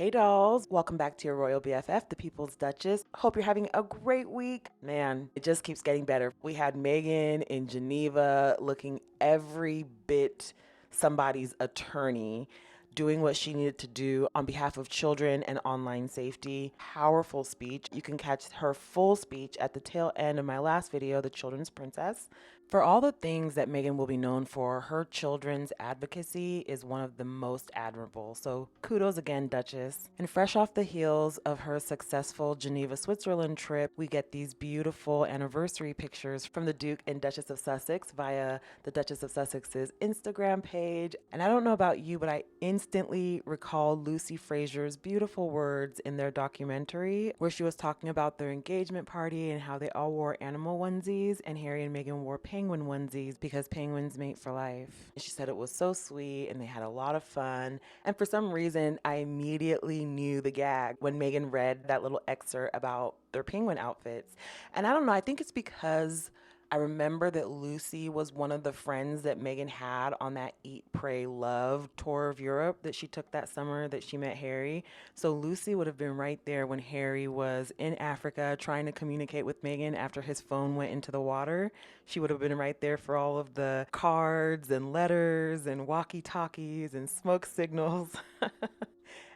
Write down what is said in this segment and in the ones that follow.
Hey dolls, welcome back to your Royal BFF, the People's Duchess. Hope you're having a great week. Man, it just keeps getting better. We had Meghan in Geneva looking every bit somebody's attorney, doing what she needed to do on behalf of children and online safety. Powerful speech. You can catch her full speech at the tail end of my last video, The Children's Princess. For all the things that Meghan will be known for, her children's advocacy is one of the most admirable. So kudos again, Duchess. And fresh off the heels of her successful Geneva, Switzerland trip, we get these beautiful anniversary pictures from the Duke and Duchess of Sussex via the Duchess of Sussex's Instagram page. And I don't know about you, but I instantly recall Lucy Fraser's beautiful words in their documentary where she was talking about their engagement party and how they all wore animal onesies and Harry and Meghan wore penguin onesies because penguins mate for life. She said it was so sweet and they had a lot of fun. And for some reason, I immediately knew the gag when Meghan read that little excerpt about their penguin outfits. And I don't know, I think it's because I remember that Lucy was one of the friends that Meghan had on that Eat, Pray, Love tour of Europe that she took that summer that she met Harry. So Lucy would have been right there when Harry was in Africa trying to communicate with Meghan after his phone went into the water. She would have been right there for all of the cards and letters and walkie-talkies and smoke signals.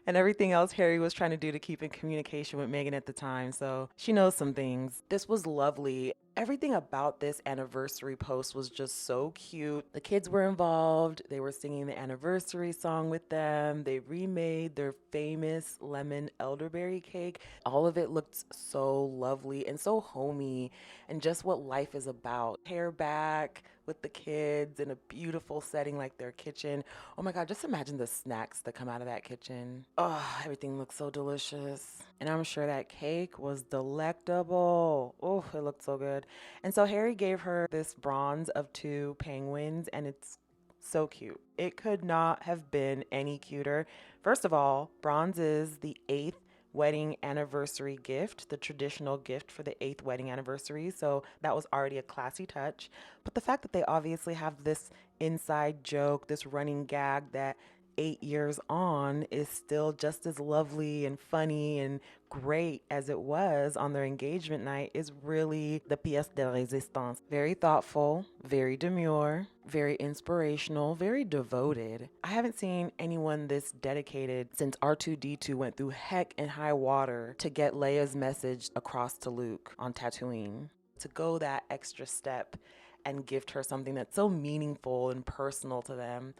And everything else Harry was trying to do to keep in communication with Meghan at the time. So she knows some things. This was lovely. Everything about this anniversary post was just so cute. The kids were involved. They were singing the anniversary song with them. They remade their famous lemon elderberry cake. All of it looked so lovely and so homey and just what life is about. Hair back with the kids in a beautiful setting like their kitchen. Oh my God, just imagine the snacks that come out of that kitchen. Oh, everything looks so delicious. And I'm sure that cake was delectable. Oh, it looked so good. And so Harry gave her this bronze of two penguins, and it's so cute. It could not have been any cuter. First of all, bronze is the eighth wedding anniversary gift, the traditional gift for the eighth wedding anniversary. So that was already a classy touch. But the fact that they obviously have this inside joke, this running gag that 8 years on is still just as lovely and funny and great as it was on their engagement night is really the pièce de résistance. Very thoughtful, very demure, very inspirational, very devoted. I haven't seen anyone this dedicated since R2-D2 went through heck and high water to get Leia's message across to Luke on Tatooine. To go that extra step and gift her something that's so meaningful and personal to them.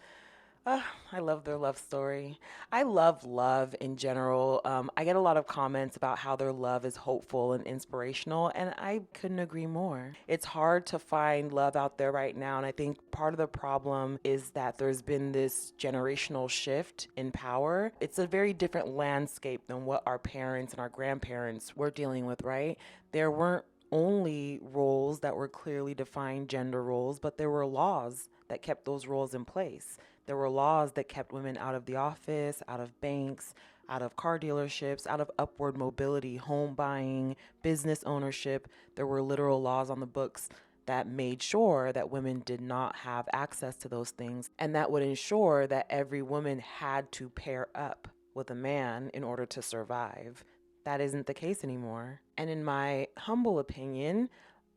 I love their love story. I love love in general. I get a lot of comments about how their love is hopeful and inspirational, and I couldn't agree more. It's hard to find love out there right now, and I think part of the problem is that there's been this generational shift in power. It's a very different landscape than what our parents and our grandparents were dealing with, right? There weren't only roles that were clearly defined gender roles, but there were laws that kept those roles in place. There were laws that kept women out of the office, out of banks, out of car dealerships, out of upward mobility, home buying, business ownership. There were literal laws on the books that made sure that women did not have access to those things, and that would ensure that every woman had to pair up with a man in order to survive. That isn't the case anymore. And in my humble opinion,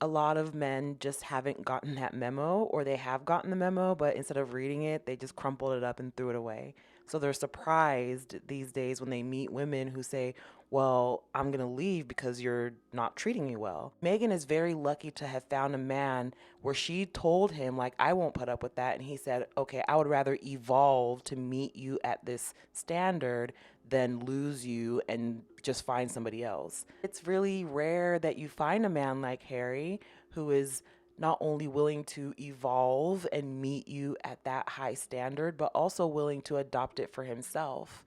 a lot of men just haven't gotten that memo, or they have gotten the memo, but instead of reading it, they just crumpled it up and threw it away. So they're surprised these days when they meet women who say, well, I'm going to leave because you're not treating me well. Meghan is very lucky to have found a man where she told him, like, I won't put up with that. And he said, okay, I would rather evolve to meet you at this standard than lose you and just find somebody else. It's really rare that you find a man like Harry who is not only willing to evolve and meet you at that high standard, but also willing to adopt it for himself.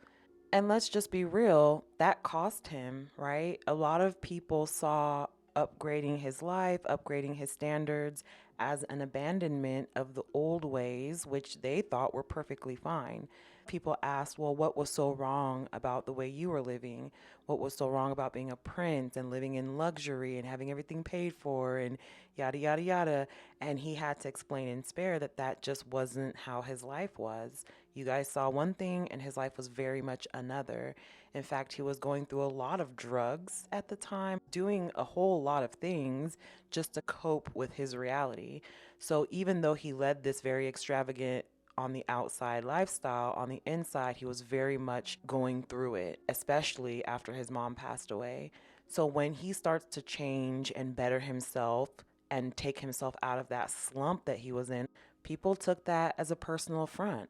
And let's just be real, that cost him, right? A lot of people saw upgrading his life, upgrading his standards as an abandonment of the old ways, which they thought were perfectly fine. People asked, well, what was so wrong about the way you were living? What was so wrong about being a prince and living in luxury and having everything paid for and yada, yada, yada. And he had to explain and spare that that just wasn't how his life was. You guys saw one thing and his life was very much another. In fact, he was going through a lot of drugs at the time, doing a whole lot of things just to cope with his reality. So even though he led this very extravagant on the outside lifestyle, on the inside, he was very much going through it, especially after his mom passed away. So when he starts to change and better himself and take himself out of that slump that he was in, people took that as a personal affront.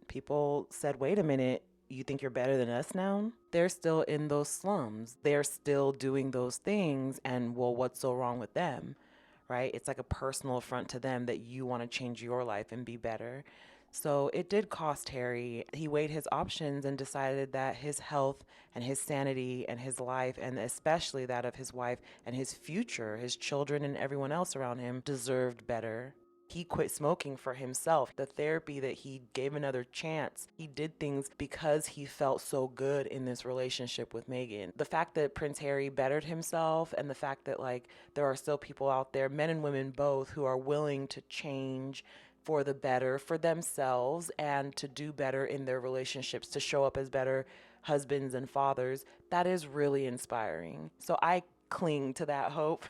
People said, wait a minute, you think you're better than us now? They're still in those slums. They're still doing those things. And well, what's so wrong with them? Right? It's like a personal affront to them that you want to change your life and be better. So it did cost Harry. He weighed his options and decided that his health and his sanity and his life, and especially that of his wife and his future, his children and everyone else around him, deserved better. He quit smoking for himself. The therapy that he gave another chance. He did things because he felt so good in this relationship with Meghan. The fact that Prince Harry bettered himself and the fact that like there are still people out there, men and women both, who are willing to change for the better for themselves and to do better in their relationships, to show up as better husbands and fathers, that is really inspiring. So I cling to that hope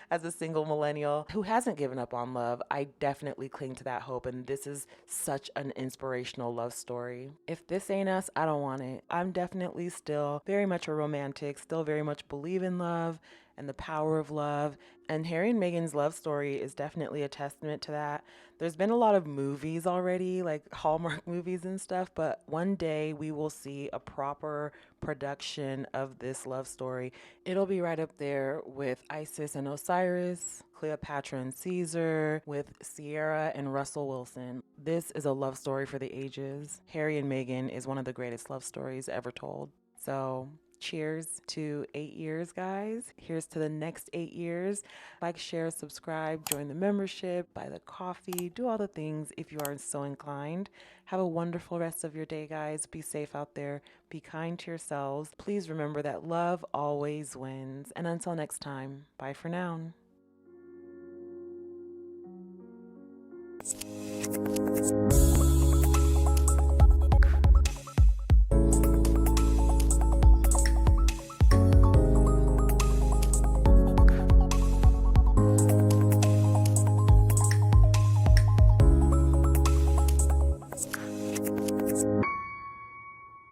as a single millennial who hasn't given up on love. I definitely cling to that hope, and this is such an inspirational love story. If this ain't us, I don't want it. I'm definitely still very much a romantic, still very much believe in love and the power of love. And Harry and Meghan's love story is definitely a testament to that. There's been a lot of movies already, like Hallmark movies and stuff, but one day we will see a proper production of this love story. It'll be right up there with Isis and Osiris, Cleopatra and Caesar, with Sierra and Russell Wilson. This is a love story for the ages. Harry and Meghan is one of the greatest love stories ever told. So cheers to 8 years, guys. Here's to the next 8 years. Like, share, subscribe, join the membership, buy the coffee, do all the things if you are so inclined. Have a wonderful rest of your day, guys. Be safe out there. Be kind to yourselves. Please remember that love always wins. And until next time, bye for now.